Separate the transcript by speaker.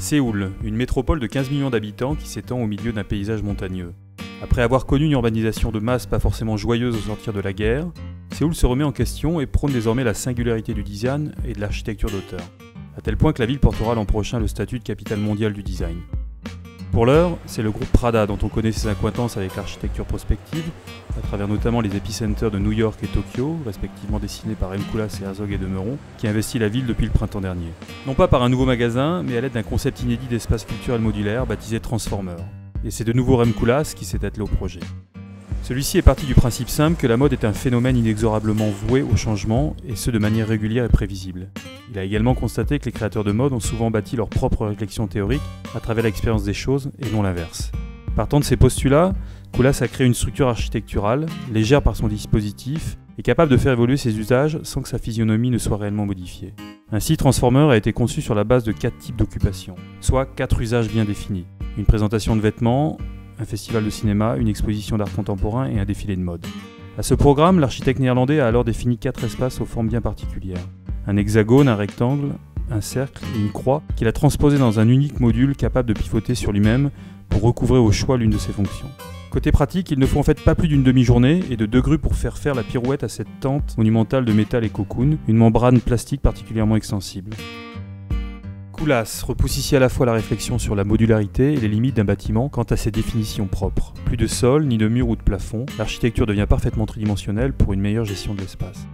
Speaker 1: Séoul, une métropole de 15 millions d'habitants qui s'étend au milieu d'un paysage montagneux. Après avoir connu une urbanisation de masse pas forcément joyeuse au sortir de la guerre, Séoul se remet en question et prône désormais la singularité du design et de l'architecture d'auteur, à tel point que la ville portera l'an prochain le statut de capitale mondiale du design. Pour l'heure, c'est le groupe Prada, dont on connaît ses accointances avec l'architecture prospective, à travers notamment les épicenters de New York et Tokyo, respectivement dessinés par M. Koulas et Herzog et de Meuron, qui investit la ville depuis le printemps dernier. Non pas par un nouveau magasin, mais à l'aide d'un concept inédit d'espace culturel modulaire baptisé Transformer. Et c'est de nouveau Rem Koolhaas qui s'est attelé au projet. Celui-ci est parti du principe simple que la mode est un phénomène inexorablement voué au changement, et ce de manière régulière et prévisible. Il a également constaté que les créateurs de mode ont souvent bâti leur propre réflexion théorique à travers l'expérience des choses et non l'inverse. Partant de ces postulats, Koolhaas a créé une structure architecturale, légère par son dispositif, et capable de faire évoluer ses usages sans que sa physionomie ne soit réellement modifiée. Ainsi, Transformer a été conçu sur la base de 4 types d'occupations, soit 4 usages bien définis. Une présentation de vêtements, un festival de cinéma, une exposition d'art contemporain et un défilé de mode. À ce programme, l'architecte néerlandais a alors défini 4 espaces aux formes bien particulières. Un hexagone, un rectangle, un cercle et une croix qu'il a transposé dans un unique module capable de pivoter sur lui-même pour recouvrer au choix l'une de ses fonctions. Côté pratique, il ne faut en fait pas plus d'une demi-journée et de 2 grues pour faire la pirouette à cette tente monumentale de métal et cocoon, une membrane plastique particulièrement extensible. Koolhaas repousse ici à la fois la réflexion sur la modularité et les limites d'un bâtiment quant à ses définitions propres. Plus de sol, ni de mur ou de plafond, l'architecture devient parfaitement tridimensionnelle pour une meilleure gestion de l'espace.